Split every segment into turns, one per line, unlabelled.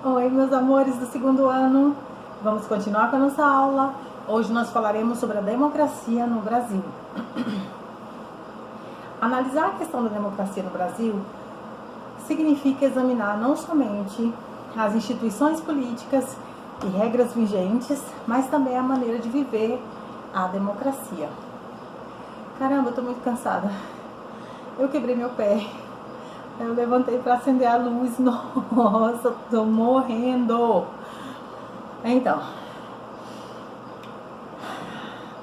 Oi, meus amores do segundo ano. Vamos continuar com a nossa aula. Hoje nós falaremos sobre a democracia no Brasil. Analisar a questão da democracia no Brasil significa examinar não somente as instituições políticas e regras vigentes, mas também a maneira de viver a democracia. Caramba, eu tô muito cansada. Eu quebrei meu pé. Eu levantei para acender a luz. Nossa, tô morrendo. Então,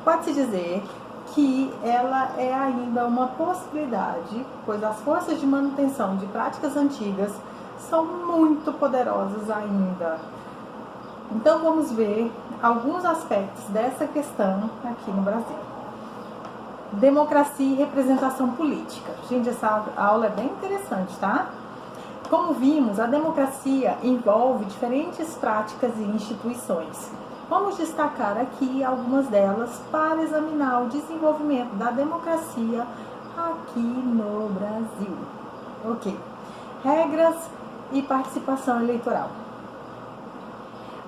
pode-se dizer que ela é ainda uma possibilidade, pois as forças de manutenção de práticas antigas são muito poderosas ainda. Então vamos ver alguns aspectos dessa questão aqui no Brasil. Democracia e representação política. Gente, essa aula é bem interessante, tá? Como vimos, a democracia envolve diferentes práticas e instituições. Vamos destacar aqui algumas delas para examinar o desenvolvimento da democracia aqui no Brasil. Ok. Regras e participação eleitoral.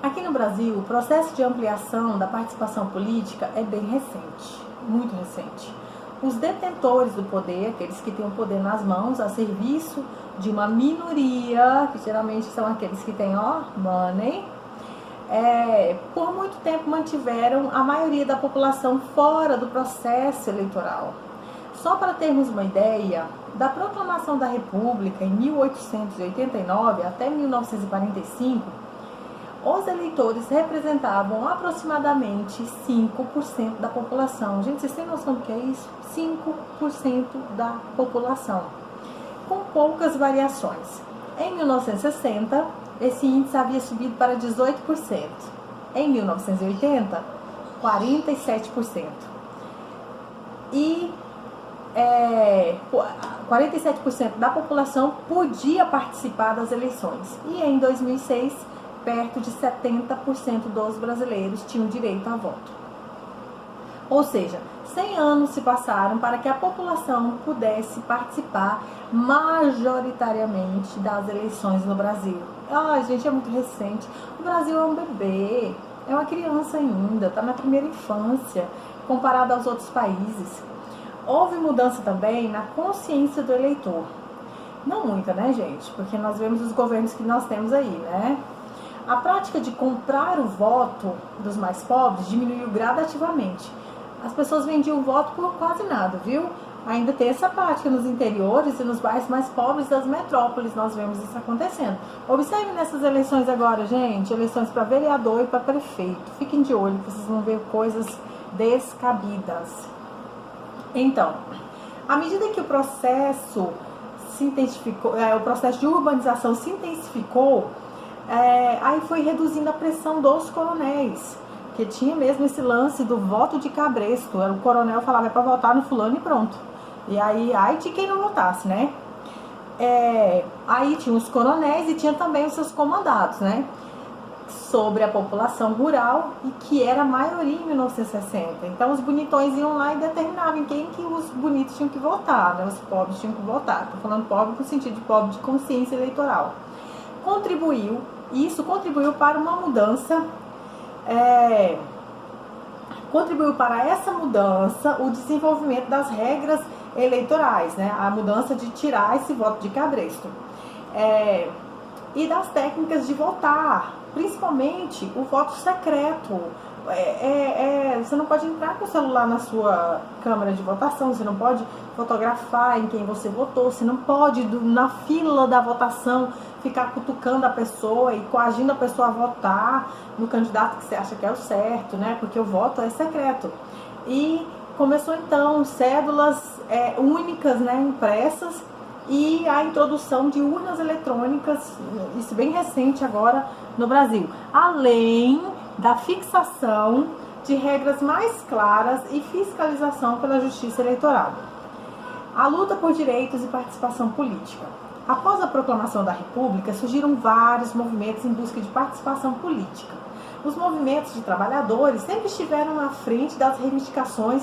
Aqui no Brasil, o processo de ampliação da participação política é bem recente, muito recente. Os detentores do poder, aqueles que têm o poder nas mãos, a serviço de uma minoria, que geralmente são aqueles que têm, money, por muito tempo mantiveram a maioria da população fora do processo eleitoral. Só para termos uma ideia, da proclamação da República em 1889 até 1945, os eleitores representavam aproximadamente 5% da população. Gente, vocês têm noção do que é isso? 5% da população, com poucas variações. Em 1960, esse índice havia subido para 18%. Em 1980, 47%. E 47% da população podia participar das eleições. E em 2006, perto de 70% dos brasileiros tinham direito a voto. Ou seja, 100 anos se passaram para que a população pudesse participar majoritariamente das eleições no Brasil. Gente, é muito recente. O Brasil é um bebê, é uma criança ainda, está na primeira infância, comparado aos outros países. Houve mudança também na consciência do eleitor. Não muita, né, gente? Porque nós vemos os governos que nós temos aí, né? A prática de comprar o voto dos mais pobres diminuiu gradativamente. As pessoas vendiam o voto por quase nada, viu? Ainda tem essa prática nos interiores e nos bairros mais pobres das metrópoles, nós vemos isso acontecendo. Observe nessas eleições agora, gente, eleições para vereador e para prefeito. Fiquem de olho, vocês vão ver coisas descabidas. Então, à medida que o processo se intensificou, o processo de urbanização se intensificou, aí foi reduzindo a pressão dos coronéis, que tinha mesmo esse lance do voto de cabresto. O coronel falava, é para votar no fulano e pronto. E aí, de quem não votasse, né? Aí tinha os coronéis e tinha também os seus comandados, né? Sobre a população rural, e que era a maioria em 1960. Então os bonitões iam lá e determinavam em quem que os bonitos tinham que votar, né? Os pobres tinham que votar. Estou falando pobre no sentido de pobre de consciência eleitoral. Isso contribuiu para uma mudança, contribuiu para essa mudança o desenvolvimento das regras eleitorais, né? A mudança de tirar esse voto de cabresto, e das técnicas de votar, principalmente o voto secreto. Você não pode entrar com o celular na sua câmara de votação, você não pode fotografar em quem você votou, você não pode, na fila da votação, ficar cutucando a pessoa e coagindo a pessoa a votar no candidato que você acha que é o certo, né? Porque o voto é secreto. E começou então cédulas únicas, né, impressas, e a introdução de urnas eletrônicas, isso bem recente agora no Brasil, além da fixação de regras mais claras e fiscalização pela Justiça Eleitoral. A luta por direitos e participação política. Após a proclamação da República, surgiram vários movimentos em busca de participação política. Os movimentos de trabalhadores sempre estiveram à frente das reivindicações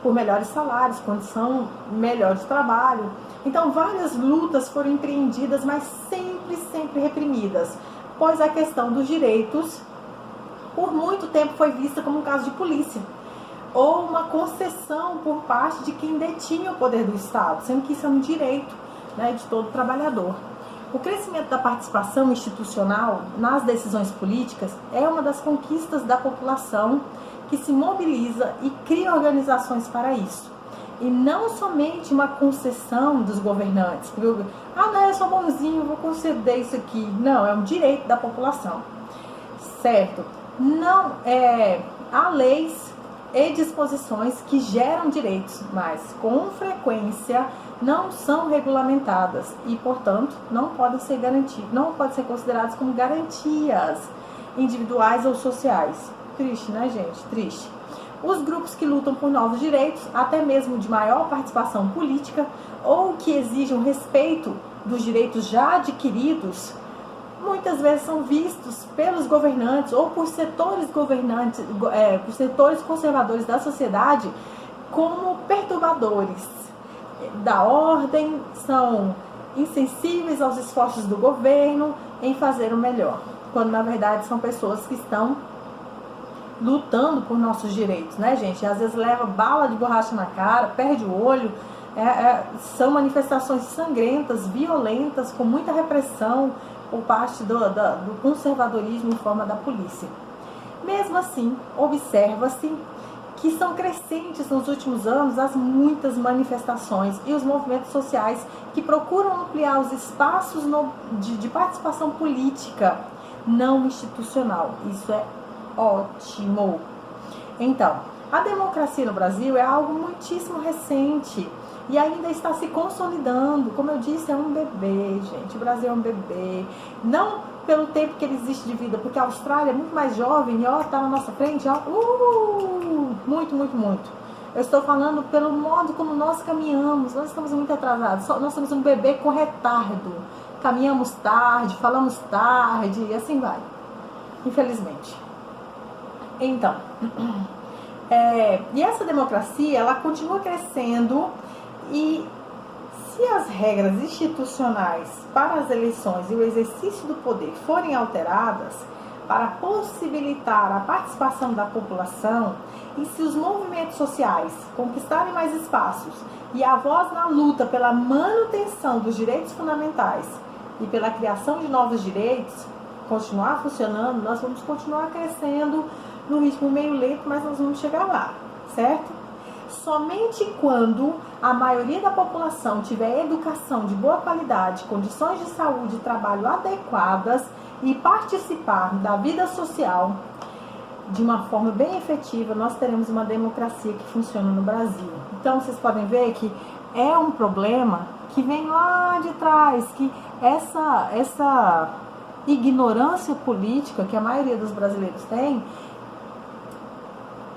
por melhores salários, condição melhor de trabalho. Então, várias lutas foram empreendidas, mas sempre reprimidas. pois a questão dos direitos por muito tempo foi vista como um caso de polícia ou uma concessão por parte de quem detinha o poder do Estado, sendo que isso é um direito, né, de todo trabalhador. O crescimento da participação institucional nas decisões políticas é uma das conquistas da população que se mobiliza e cria organizações para isso. E não somente uma concessão dos governantes. Não, eu sou bonzinho, vou conceder isso aqui. Não, é um direito da população. Certo? Não, há leis e disposições que geram direitos, mas com frequência não são regulamentadas e, portanto, não podem ser garantidas, não podem ser consideradas como garantias individuais ou sociais. Triste, né, gente? Triste. Os grupos que lutam por novos direitos, até mesmo de maior participação política, ou que exijam respeito dos direitos já adquiridos, muitas vezes são vistos pelos governantes ou por setores governantes, por setores conservadores da sociedade como perturbadores da ordem, são insensíveis aos esforços do governo em fazer o melhor, quando na verdade são pessoas que estão lutando por nossos direitos, né, gente? Às vezes leva bala de borracha na cara, perde o olho, são manifestações sangrentas, violentas, com muita repressão por parte do conservadorismo em forma da polícia. Mesmo assim, observa-se que são crescentes nos últimos anos as muitas manifestações e os movimentos sociais que procuram ampliar os espaços de participação política não institucional. Isso é ótimo. Então, a democracia no Brasil é algo muitíssimo recente e ainda está se consolidando. Como eu disse, é um bebê, gente. O Brasil é um bebê. Não pelo tempo que ele existe de vida, porque a Austrália é muito mais jovem e está na nossa frente, muito, muito, muito. Eu estou falando pelo modo como nós caminhamos. Nós estamos muito atrasados. Nós somos um bebê com retardo. Caminhamos tarde, falamos tarde e assim vai. Infelizmente. Então, e essa democracia, ela continua crescendo e se as regras institucionais para as eleições e o exercício do poder forem alteradas para possibilitar a participação da população e se os movimentos sociais conquistarem mais espaços e a voz na luta pela manutenção dos direitos fundamentais e pela criação de novos direitos continuar funcionando, nós vamos continuar crescendo no ritmo meio lento, mas nós vamos chegar lá, certo? Somente quando a maioria da população tiver educação de boa qualidade, condições de saúde e trabalho adequadas e participar da vida social de uma forma bem efetiva, nós teremos uma democracia que funciona no Brasil. Então, vocês podem ver que é um problema que vem lá de trás, que essa ignorância política que a maioria dos brasileiros tem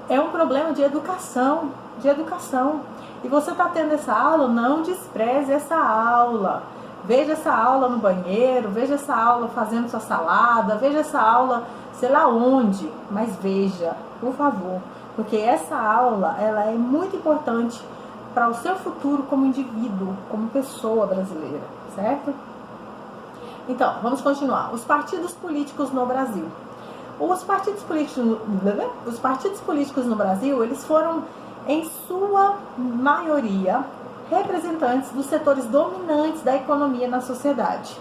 é um problema de educação, E você está tendo essa aula, não despreze essa aula. Veja essa aula no banheiro, veja essa aula fazendo sua salada, veja essa aula, sei lá onde, mas veja, por favor, porque essa aula, ela é muito importante para o seu futuro como indivíduo, como pessoa brasileira, certo? Então, vamos continuar. Os partidos políticos no Brasil. Os partidos políticos no Brasil, eles foram, em sua maioria, representantes dos setores dominantes da economia na sociedade.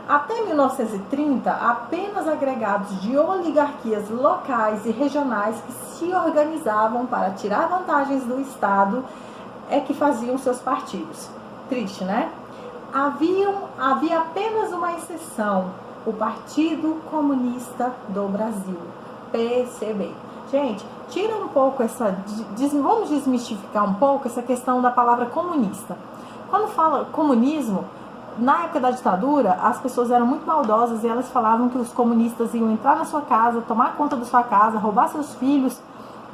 Até 1930, apenas agregados de oligarquias locais e regionais que se organizavam para tirar vantagens do Estado é que faziam seus partidos. Triste, né? Havia apenas uma exceção, o Partido Comunista do Brasil, PCB. Gente, tira um pouco vamos desmistificar um pouco essa questão da palavra comunista. Quando fala comunismo, na época da ditadura, as pessoas eram muito maldosas e elas falavam que os comunistas iam entrar na sua casa, tomar conta da sua casa, roubar seus filhos,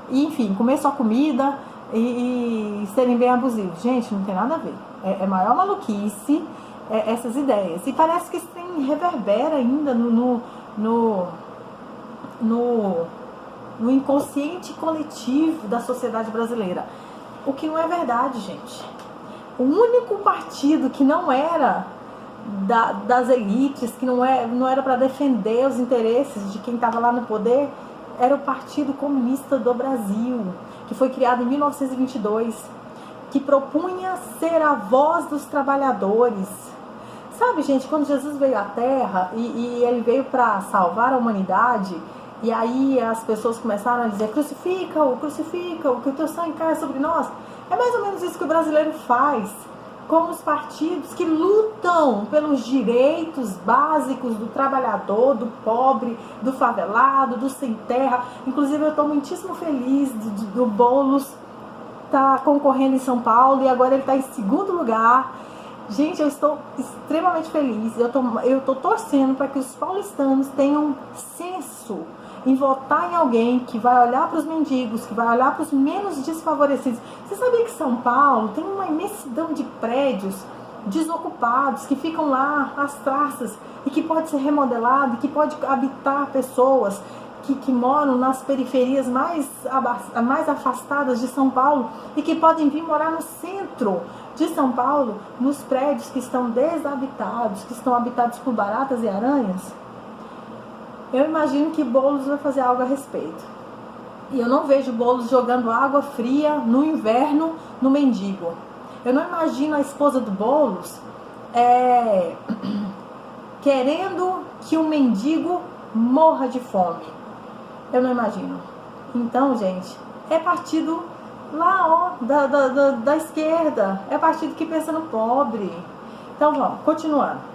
e, enfim, comer sua comida e serem bem abusivos. Gente, não tem nada a ver. É maior maluquice essas ideias. E parece que isso tem reverbera ainda no inconsciente coletivo da sociedade brasileira. O que não é verdade, gente. O único partido que não era das elites, que não era para defender os interesses de quem estava lá no poder, era o Partido Comunista do Brasil, que foi criado em 1922, que propunha ser a voz dos trabalhadores. Sabe, gente, quando Jesus veio à Terra e ele veio para salvar a humanidade, e aí as pessoas começaram a dizer: crucifica-o, que o teu sangue caia sobre nós. É mais ou menos isso que o brasileiro faz com os partidos que lutam pelos direitos básicos do trabalhador, do pobre, do favelado, do sem terra. Inclusive, eu estou muitíssimo feliz do Boulos estar concorrendo em São Paulo, e agora ele está em segundo lugar. Gente, eu estou extremamente feliz. Eu estou torcendo para que os paulistanos tenham senso em votar em alguém que vai olhar para os mendigos, que vai olhar para os menos desfavorecidos. Você sabia que São Paulo tem uma imensidão de prédios desocupados, que ficam lá às traças, e que pode ser remodelado, e que pode habitar pessoas que moram nas periferias mais afastadas de São Paulo, e que podem vir morar no centro de São Paulo, nos prédios que estão desabitados, que estão habitados por baratas e aranhas? Eu imagino que Boulos vai fazer algo a respeito. E eu não vejo Boulos jogando água fria no inverno no mendigo. Eu não imagino a esposa do Boulos querendo que o mendigo morra de fome. Eu não imagino. Então, gente, é partido lá, ó, da esquerda. É partido que pensa no pobre. Então, vamos, continuando.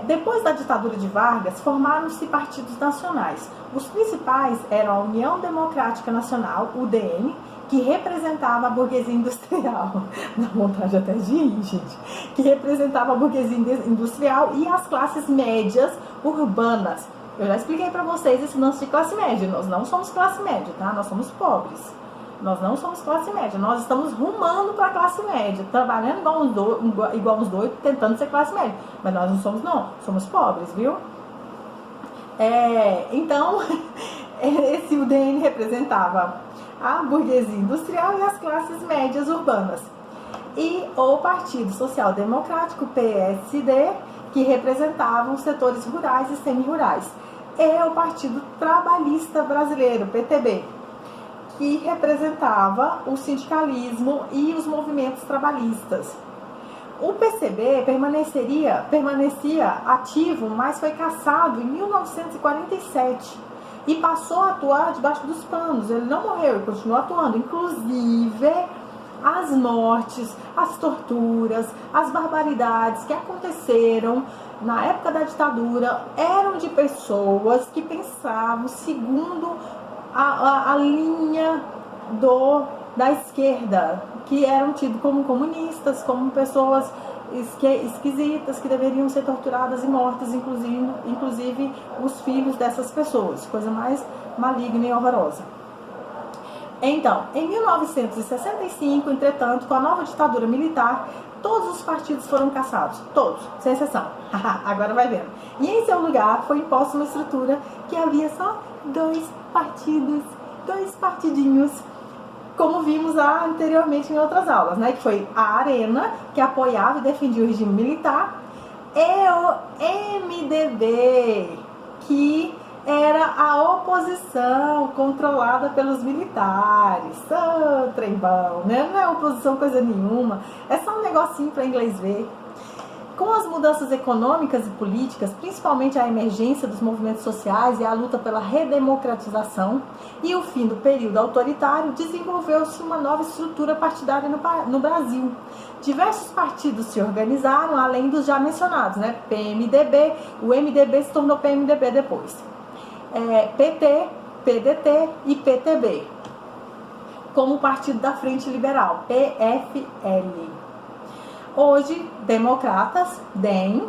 Depois da ditadura de Vargas, formaram-se partidos nacionais. Os principais eram a União Democrática Nacional, UDN, que representava a burguesia industrial. Dá vontade até de ir, gente. Que representava a burguesia industrial e as classes médias urbanas. Eu já expliquei para vocês esse lance de classe média. Nós não somos classe média, tá? Nós somos pobres. Nós não somos classe média. Nós estamos rumando para a classe média, trabalhando igual uns doidos, tentando ser classe média. Mas nós não somos, não. Somos pobres, viu? Então, esse UDN representava a burguesia industrial e as classes médias urbanas. E o Partido Social Democrático, PSD, que representava os setores rurais e semi-rurais. E o Partido Trabalhista Brasileiro, PTB, que representava o sindicalismo e os movimentos trabalhistas. O PCB permanecia ativo, mas foi cassado em 1947 e passou a atuar debaixo dos panos. Ele não morreu, ele continuou atuando. Inclusive, as mortes, as torturas, as barbaridades que aconteceram na época da ditadura eram de pessoas que pensavam segundo a linha da esquerda, que eram tidos como comunistas, como pessoas esquisitas, que deveriam ser torturadas e mortas, inclusive os filhos dessas pessoas, coisa mais maligna e horrorosa. Então, em 1965, entretanto, com a nova ditadura militar, todos os partidos foram cassados, todos, sem exceção. Agora vai vendo. E em seu lugar foi imposta uma estrutura que havia só dois partidinhos, como vimos lá anteriormente em outras aulas, né? Que foi a Arena, que apoiava e defendia o regime militar, e o MDB, que era a oposição controlada pelos militares. Trem bom, né? Não é oposição coisa nenhuma, é só um negocinho para inglês ver. Com as mudanças econômicas e políticas, principalmente a emergência dos movimentos sociais e a luta pela redemocratização e o fim do período autoritário, desenvolveu-se uma nova estrutura partidária no Brasil. Diversos partidos se organizaram, além dos já mencionados, né? PMDB, o MDB se tornou PMDB depois. PT, PDT e PTB, como o Partido da Frente Liberal, PFL. Hoje, Democratas, DEM,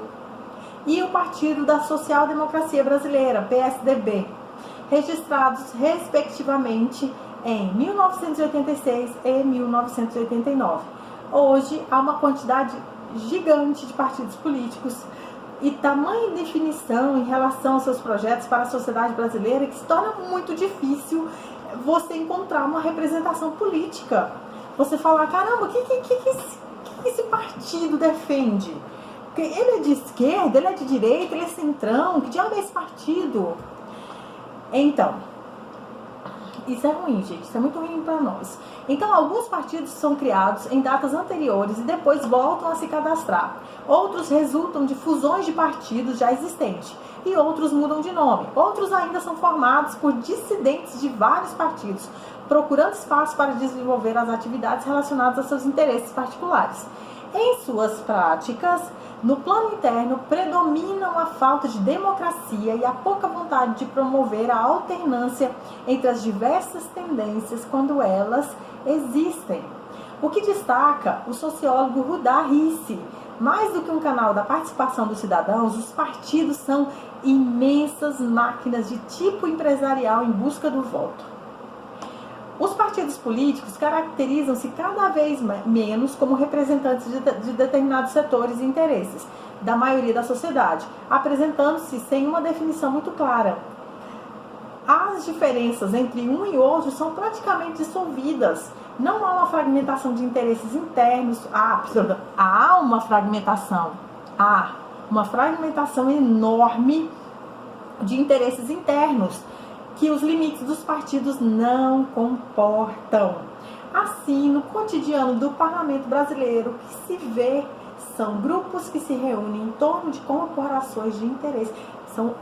e o Partido da Social Democracia Brasileira, PSDB, registrados respectivamente em 1986 e 1989. Hoje, há uma quantidade gigante de partidos políticos e tamanha definição em relação aos seus projetos para a sociedade brasileira que se torna muito difícil você encontrar uma representação política. Você falar, caramba, o que esse partido defende? Porque ele é de esquerda, ele é de direita, ele é centrão, que diabo é esse partido? Então, isso é ruim, gente, isso é muito ruim para nós. Então, alguns partidos são criados em datas anteriores e depois voltam a se cadastrar. Outros resultam de fusões de partidos já existentes e outros mudam de nome. Outros ainda são formados por dissidentes de vários partidos, procurando espaço para desenvolver as atividades relacionadas a seus interesses particulares. Em suas práticas, no plano interno, predominam a falta de democracia e a pouca vontade de promover a alternância entre as diversas tendências quando elas existem. O que destaca o sociólogo Rudá Rissi: mais do que um canal da participação dos cidadãos, os partidos são imensas máquinas de tipo empresarial em busca do voto. Os partidos políticos caracterizam-se cada vez menos como representantes de determinados setores e interesses da maioria da sociedade, apresentando-se sem uma definição muito clara. As diferenças entre um e outro são praticamente dissolvidas. Não há uma fragmentação de interesses internos. Há uma fragmentação. Há uma fragmentação enorme de interesses internos que os limites dos partidos não comportam. Assim, no cotidiano do parlamento brasileiro, o que se vê são grupos que se reúnem em torno de corporações de interesse. São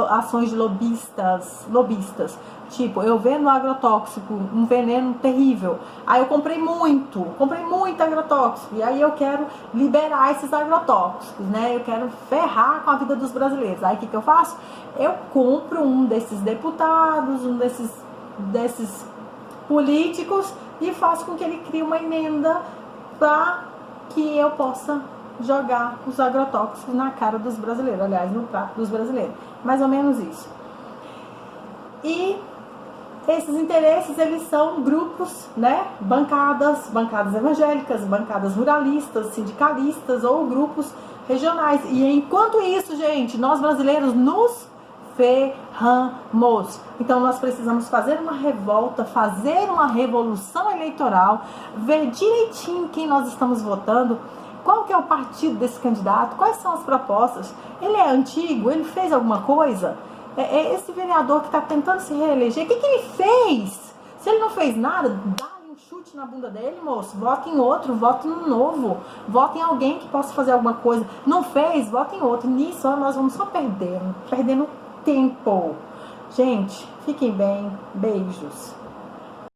ações lobistas. Tipo, eu vendo agrotóxico, um veneno terrível. Aí eu comprei muito agrotóxico. E aí eu quero liberar esses agrotóxicos, né? Eu quero ferrar com a vida dos brasileiros. Aí o que eu faço? Eu compro um desses deputados, um desses políticos e faço com que ele crie uma emenda para que eu possa jogar os agrotóxicos na cara dos brasileiros, aliás, no prato dos brasileiros. Mais ou menos isso. E esses interesses, eles são grupos, né? Bancadas evangélicas, bancadas ruralistas, sindicalistas ou grupos regionais. E enquanto isso, gente, nós brasileiros nos ferramos. Então nós precisamos fazer uma revolta, fazer uma revolução eleitoral, ver direitinho quem nós estamos votando, qual que é o partido desse candidato, quais são as propostas, ele é antigo, ele fez alguma coisa, esse vereador que está tentando se reeleger, o que ele fez? Se ele não fez nada, dá-lhe um chute na bunda dele, moço, vote em outro, vote no novo, vote em alguém que possa fazer alguma coisa, não fez, vote em outro. Nisso nós vamos só perdendo tempo. Gente, fiquem bem, beijos.